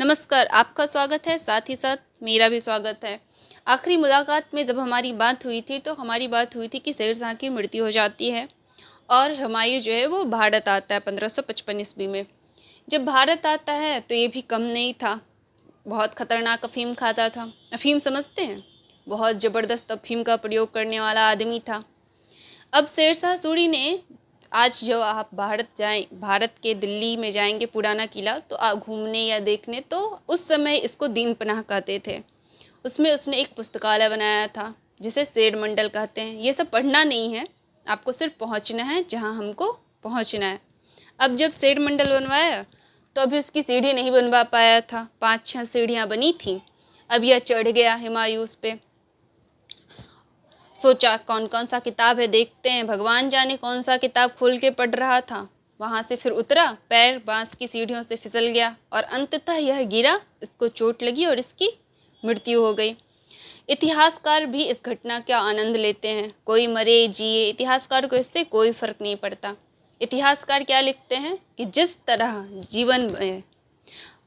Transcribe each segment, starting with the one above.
नमस्कार, आपका स्वागत है, साथ ही साथ मेरा भी स्वागत है। आखिरी मुलाकात में जब हमारी बात हुई थी, तो हमारी बात हुई थी कि शेरशाह की मृत्यु हो जाती है और हुमायूँ जो है वो भारत आता है 1555 ईस्वी में। जब भारत आता है तो ये भी कम नहीं था, बहुत खतरनाक अफ़ीम खाता था। अफ़ीम समझते हैं? बहुत ज़बरदस्त अफ़ीम का प्रयोग करने वाला आदमी था। अब शेरशाह सूरी ने आज जो आप भारत जाएं, भारत के दिल्ली में जाएंगे पुराना किला तो आप घूमने या देखने, तो उस समय इसको दीन पनाह कहते थे। उसमें उसने एक पुस्तकालय बनाया था जिसे शेर मंडल कहते हैं। ये सब पढ़ना नहीं है, आपको सिर्फ पहुंचना है जहां हमको पहुंचना है। अब जब शेर मंडल बनवाया तो अभी उसकी सीढ़ी नहीं बनवा पाया था, 5-6 सीढ़ियाँ बनी थी। अब यह चढ़ गया हुमायूँ उस पे। सोचा कौन कौन सा किताब है देखते हैं, भगवान जाने कौन सा किताब खोल के पढ़ रहा था। वहाँ से फिर उतरा, पैर बांस की सीढ़ियों से फिसल गया और अंततः यह गिरा, इसको चोट लगी और इसकी मृत्यु हो गई। इतिहासकार भी इस घटना का आनंद लेते हैं, कोई मरे जिए, इतिहासकार को इससे कोई फर्क नहीं पड़ता। इतिहासकार क्या लिखते हैं कि जिस तरह जीवन में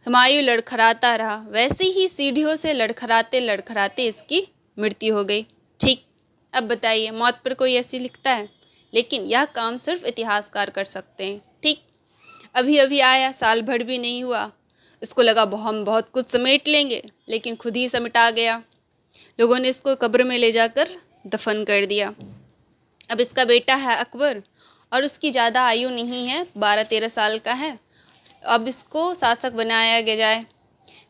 हुमायूँ लड़खड़ाता रहा, वैसी ही सीढ़ियों से लड़खड़ाते लड़खड़ाते इसकी मृत्यु हो गई। ठीक, अब बताइए मौत पर कोई ऐसी लिखता है? लेकिन यह काम सिर्फ इतिहासकार कर सकते हैं। ठीक, अभी अभी आया, साल भर भी नहीं हुआ, इसको लगा हम बहुत कुछ समेट लेंगे, लेकिन खुद ही समेटा गया। लोगों ने इसको कब्र में ले जाकर दफन कर दिया। अब इसका बेटा है अकबर और उसकी ज़्यादा आयु नहीं है, 12-13 साल का है। अब इसको शासक बनाया गया जाए।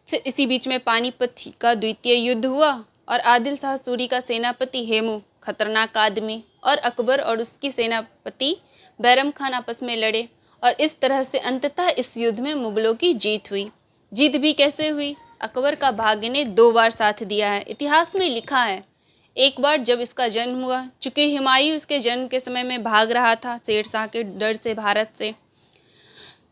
फिर इसी बीच में पानीपत का द्वितीय युद्ध हुआ और आदिल शाह सूरी का सेनापति हेमू, खतरनाक आदमी, और अकबर और उसकी सेनापति बैरम खान आपस में लड़े और इस तरह से अंततः इस युद्ध में मुगलों की जीत हुई। जीत भी कैसे हुई? अकबर का भाग्य ने 2 बार साथ दिया है। इतिहास में लिखा है, एक बार जब इसका जन्म हुआ, चूँकि हुमायूँ इसके जन्म के समय में भाग रहा था शेरशाह के डर से, भारत से।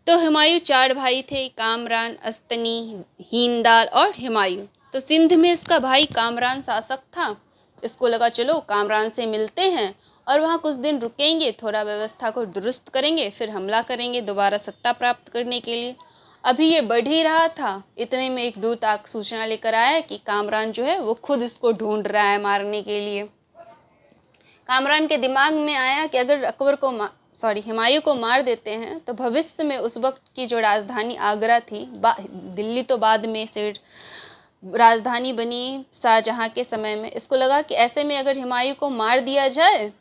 तो हुमायूँ 4 भाई थे, कामरान, अस्तनी, हीनदाल और हुमायूँ। तो सिंध में इसका भाई कामरान शासक था। इसको लगा चलो कामरान से मिलते हैं और वहाँ कुछ दिन रुकेंगे, थोड़ा व्यवस्था को दुरुस्त करेंगे, फिर हमला करेंगे दोबारा सत्ता प्राप्त करने के लिए। अभी ये बढ़ ही रहा था, इतने में एक दूत सूचना लेकर आया कि कामरान जो है वो खुद इसको ढूंढ रहा है मारने के लिए। कामरान के दिमाग में आया कि अगर अकबर को हुमायूँ को मार देते हैं तो भविष्य में उस वक्त की जो राजधानी आगरा थी, दिल्ली तो बाद में से राजधानी बनी शाहजहाँ के समय में, इसको लगा कि ऐसे में अगर हुमायूँ को मार दिया जाए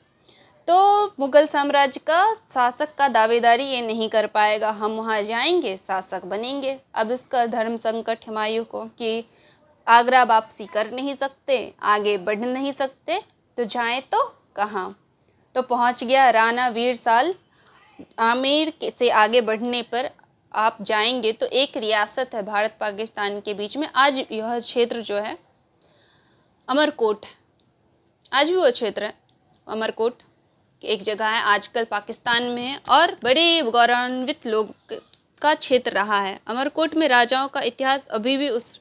तो मुगल साम्राज्य का शासक का दावेदारी ये नहीं कर पाएगा, हम वहाँ जाएंगे, शासक बनेंगे। अब इसका धर्म संकट हुमायूँ को कि आगरा वापसी कर नहीं सकते, आगे बढ़ नहीं सकते, तो जाएं तो कहाँ? तो पहुँच गया राना वीर साल। आमेर से आगे बढ़ने पर आप जाएंगे तो एक रियासत है भारत पाकिस्तान के बीच में। आज यह क्षेत्र जो है अमरकोट, आज भी वो क्षेत्र है अमरकोट, एक जगह है, आजकल पाकिस्तान में है और बड़े गौरवान्वित लोग का क्षेत्र रहा है। अमरकोट में राजाओं का इतिहास, अभी भी उस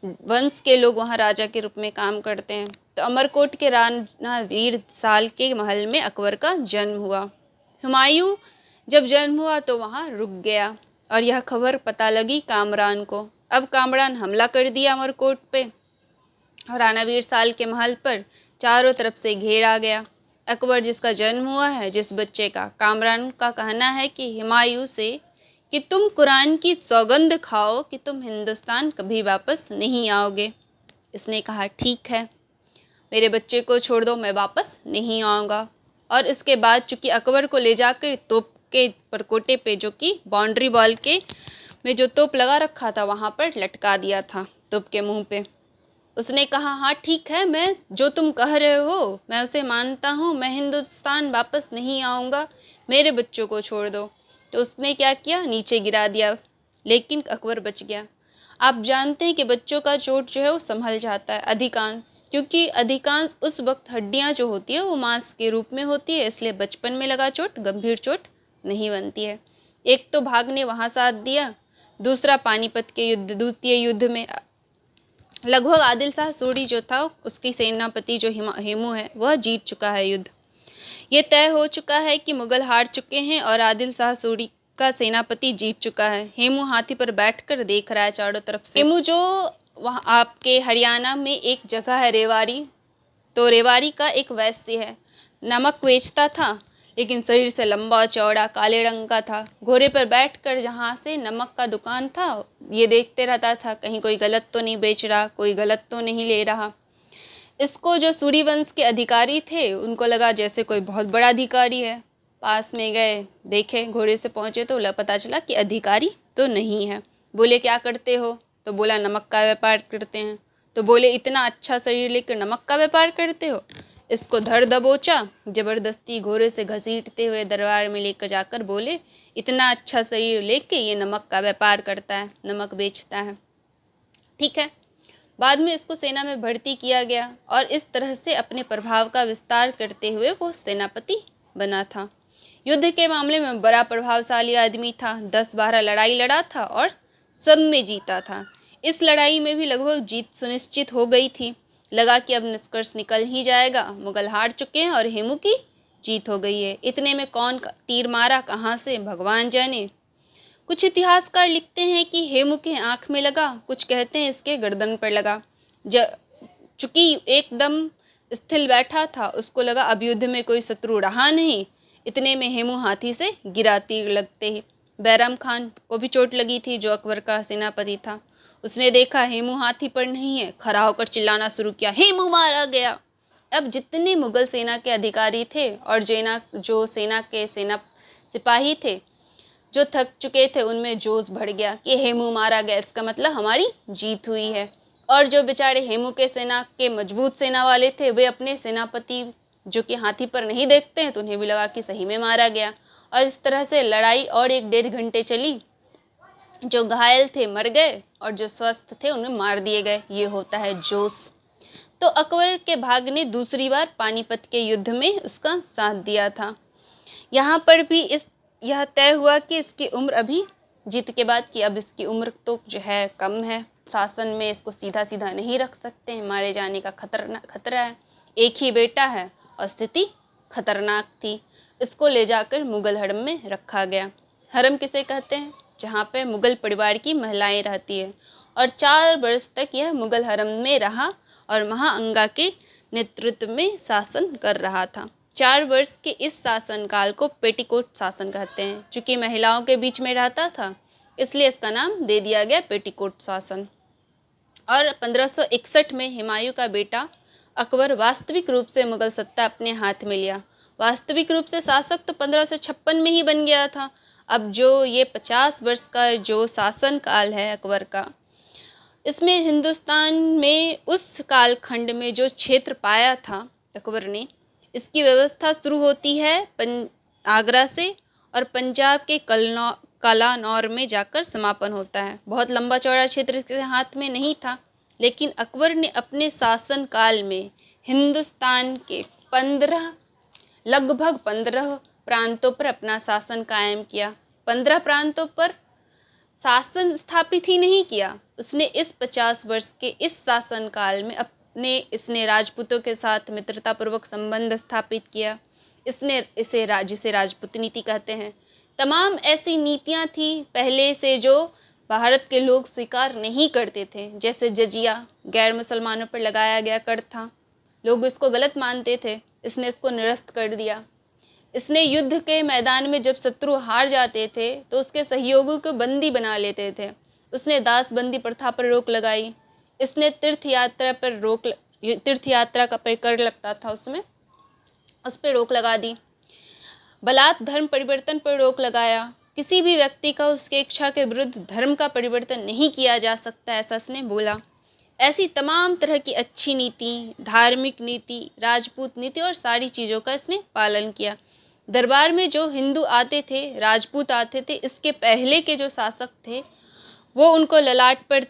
वंश के लोग वहाँ राजा के रूप में काम करते हैं। तो अमरकोट के राना वीर साल के महल में अकबर का जन्म हुआ। हुमायूँ जब जन्म हुआ तो वहाँ रुक गया और यह खबर पता लगी कामरान को। अब कामरान हमला कर दिया अमरकोट पे और राना वीर साल के महल पर चारों तरफ से घेरा गया। अकबर जिसका जन्म हुआ है, जिस बच्चे का, कामरान का कहना है कि हुमायूँ से कि तुम कुरान की सौगंध खाओ कि तुम हिंदुस्तान कभी वापस नहीं आओगे। इसने कहा ठीक है, मेरे बच्चे को छोड़ दो, मैं वापस नहीं आऊँगा। और इसके बाद चूँकि अकबर को ले जाकर तोप के परकोटे पे, जो कि बाउंड्री वॉल के में जो तोप लगा रखा था वहाँ पर लटका दिया था तोप के मुंह पे। उसने कहा हाँ ठीक है, मैं जो तुम कह रहे हो मैं उसे मानता हूँ, मैं हिंदुस्तान वापस नहीं आऊँगा, मेरे बच्चों को छोड़ दो। तो उसने क्या किया, नीचे गिरा दिया, लेकिन अकबर बच गया। आप जानते हैं कि बच्चों का चोट जो है वो संभल जाता है अधिकांश, क्योंकि अधिकांश उस वक्त हड्डियाँ जो होती है वो मांस के रूप में होती है, इसलिए बचपन में लगा चोट गंभीर चोट नहीं बनती है। एक तो भाग ने वहाँ साथ दिया, दूसरा पानीपत के युद्ध, द्वितीय युद्ध में लगभग आदिल शाह सूरी जो था, उसकी सेनापति जो हेमू है, वह जीत चुका है युद्ध। ये तय हो चुका है कि मुगल हार चुके हैं और आदिल शाह सूरी का सेनापति जीत चुका है। हेमू हाथी पर बैठकर देख रहा है चारों तरफ से। हेमू जो वहाँ आपके हरियाणा में एक जगह है रेवाड़ी, तो रेवाड़ी का एक वैश्य है, नमक बेचता था, लेकिन शरीर से लंबा चौड़ा काले रंग का था। घोड़े पर बैठकर जहाँ से नमक का दुकान था ये देखते रहता था, कहीं कोई गलत तो नहीं बेच रहा, कोई गलत तो नहीं ले रहा। इसको जो सूर्यवंश के अधिकारी थे उनको लगा जैसे कोई बहुत बड़ा अधिकारी है। पास में गए, देखे, घोड़े से पहुँचे तो पता चला कि अधिकारी तो नहीं है। बोले क्या करते हो? तो बोला नमक का व्यापार करते हैं। तो बोले इतना अच्छा शरीर लेकर नमक का व्यापार करते हो? इसको धर दबोचा, जबरदस्ती घोड़े से घसीटते हुए दरबार में लेकर जाकर बोले इतना अच्छा शरीर लेके ये नमक का व्यापार करता है, नमक बेचता है। ठीक है, बाद में इसको सेना में भर्ती किया गया और इस तरह से अपने प्रभाव का विस्तार करते हुए वो सेनापति बना था। युद्ध के मामले में बड़ा प्रभावशाली आदमी था, 10-12 लड़ाई लड़ा था और सब में जीता था। इस लड़ाई में भी लगभग जीत सुनिश्चित हो गई थी। लगा कि अब निष्कर्ष निकल ही जाएगा, मुगल हार चुके हैं और हेमू की जीत हो गई है। इतने में कौन तीर मारा, कहाँ से, भगवान जाने। कुछ इतिहासकार लिखते हैं कि हेमू के आँख में लगा, कुछ कहते हैं इसके गर्दन पर लगा। चूँकि एकदम स्थिर बैठा था, उसको लगा अब युद्ध में कोई शत्रु रहा नहीं। इतने में हेमू हाथी से गिरा, तीर लगते ही बैराम खान को भी चोट लगी थी, जो अकबर का सेनापति था। उसने देखा हेमू हाथी पर नहीं है, खड़ा होकर चिल्लाना शुरू किया, हेमू मारा गया। अब जितने मुगल सेना के अधिकारी थे और जो सेना के सिपाही थे जो थक चुके थे, उनमें जोश बढ़ गया कि हेमू मारा गया, इसका मतलब हमारी जीत हुई है। और जो बेचारे हेमू के सेना के मजबूत सेना वाले थे, वे अपने सेनापति जो कि हाथी पर नहीं देखते हैं, तो उन्हें भी लगा कि सही में मारा गया। और इस तरह से लड़ाई और 1-1.5 घंटे चली। जो घायल थे मर गए और जो स्वस्थ थे उन्हें मार दिए गए। ये होता है जोश। तो अकबर के भाग ने दूसरी बार पानीपत के युद्ध में उसका साथ दिया था। यहाँ पर भी यह तय हुआ कि इसकी उम्र अभी जीत के बाद कि अब इसकी उम्र तो जो है कम है, शासन में इसको सीधा सीधा नहीं रख सकते हैं, मारे जाने का खतरा है। एक ही बेटा है और स्थिति खतरनाक थी। इसको ले जाकर मुगल हरम में रखा गया। हरम किसे कहते हैं? जहाँ पे मुगल परिवार की महिलाएं रहती है। और 4 वर्ष तक यह मुगल हरम में रहा और महाअंगा के नेतृत्व में शासन कर रहा था। 4 वर्ष के इस शासनकाल को पेटीकोट शासन कहते हैं। चूँकि महिलाओं के बीच में रहता था, इसलिए इसका नाम दे दिया गया पेटीकोट शासन। और 1561 में हुमायूं का बेटा अकबर वास्तविक रूप से मुगल सत्ता अपने हाथ में लिया। वास्तविक रूप से शासक तो 1556 में ही बन गया था। अब जो ये 50 वर्ष का जो शासन काल है अकबर का, इसमें हिंदुस्तान में उस कालखंड में जो क्षेत्र पाया था अकबर ने, इसकी व्यवस्था शुरू होती है आगरा से और पंजाब के कलानौर में जाकर समापन होता है। बहुत लंबा चौड़ा क्षेत्र इसके हाथ में नहीं था, लेकिन अकबर ने अपने शासन काल में हिंदुस्तान के लगभग 15 प्रांतों पर अपना शासन कायम किया। 15 प्रांतों पर शासन स्थापित ही नहीं किया, उसने इस 50 वर्ष के इस शासन काल में इसने राजपूतों के साथ मित्रतापूर्वक संबंध स्थापित किया। जिसे राजपूत नीति कहते हैं। तमाम ऐसी नीतियां थी पहले से जो भारत के लोग स्वीकार नहीं करते थे, जैसे जजिया गैर मुसलमानों पर लगाया गया कर था। लोग इसको गलत मानते थे, इसने इसको निरस्त कर दिया। इसने युद्ध के मैदान में जब शत्रु हार जाते थे तो उसके सहयोगियों को बंदी बना लेते थे। उसने दासबंदी प्रथा पर रोक लगाई। इसने तीर्थ यात्रा का कर लगता था उसमें, उस पर रोक लगा दी। बलात् धर्म परिवर्तन पर रोक लगाया। किसी भी व्यक्ति का उसके इच्छा के विरुद्ध धर्म का परिवर्तन नहीं किया जा सकता, ऐसा इसने बोला। ऐसी तमाम तरह की अच्छी नीति, धार्मिक नीति, राजपूत नीति और सारी चीज़ों का इसने पालन किया। दरबार में जो हिंदू आते थे, राजपूत आते थे, इसके पहले के जो शासक थे वो उनको ललाट पर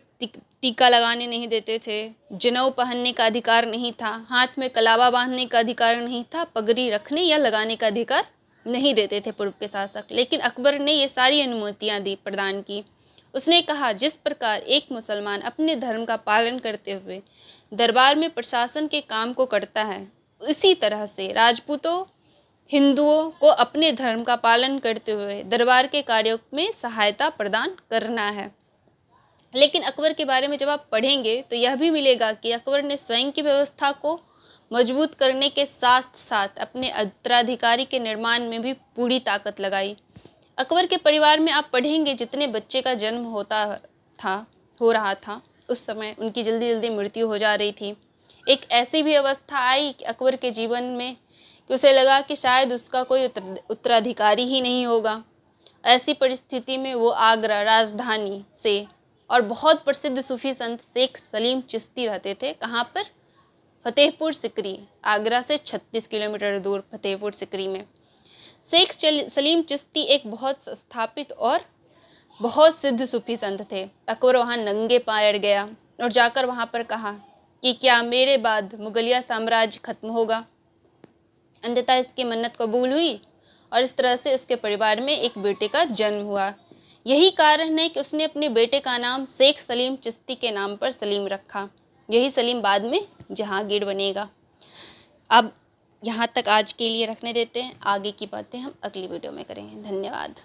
टीका लगाने नहीं देते थे, जनेऊ पहनने का अधिकार नहीं था, हाथ में कलावा बांधने का अधिकार नहीं था, पगड़ी रखने या लगाने का अधिकार नहीं देते थे पूर्व के शासक। लेकिन अकबर ने ये सारी अनुमतियाँ प्रदान की। उसने कहा जिस प्रकार एक मुसलमान अपने धर्म का पालन करते हुए दरबार में प्रशासन के काम को करता है, इसी तरह से राजपूतों हिंदुओं को अपने धर्म का पालन करते हुए दरबार के कार्यों में सहायता प्रदान करना है। लेकिन अकबर के बारे में जब आप पढ़ेंगे तो यह भी मिलेगा कि अकबर ने स्वयं की व्यवस्था को मजबूत करने के साथ साथ अपने उत्तराधिकारी के निर्माण में भी पूरी ताकत लगाई। अकबर के परिवार में आप पढ़ेंगे जितने बच्चे का जन्म हो रहा था उस समय उनकी जल्दी जल्दी मृत्यु हो जा रही थी। एक ऐसी भी अवस्था आई कि अकबर के जीवन में कि उसे लगा कि शायद उसका कोई उत्तराधिकारी ही नहीं होगा। ऐसी परिस्थिति में वो आगरा राजधानी से और बहुत प्रसिद्ध सूफी संत शेख सलीम चिश्ती रहते थे। कहाँ पर? फतेहपुर सिकरी, आगरा से 36 किलोमीटर दूर फतेहपुर सिकरी में। शेख सलीम चिश्ती एक बहुत स्थापित और बहुत सिद्ध सूफी संत थे। अकबर वहाँ नंगे पाँव गया और जाकर वहाँ पर कहा कि क्या मेरे बाद मुगलिया साम्राज्य खत्म होगा। अंततः इसकी मन्नत कबूल हुई और इस तरह से इसके परिवार में एक बेटे का जन्म हुआ। यही कारण है कि उसने अपने बेटे का नाम शेख सलीम चिश्ती के नाम पर सलीम रखा। यही सलीम बाद में जहांगीर बनेगा। अब यहाँ तक आज के लिए रखने देते हैं, आगे की बातें हम अगली वीडियो में करेंगे। धन्यवाद।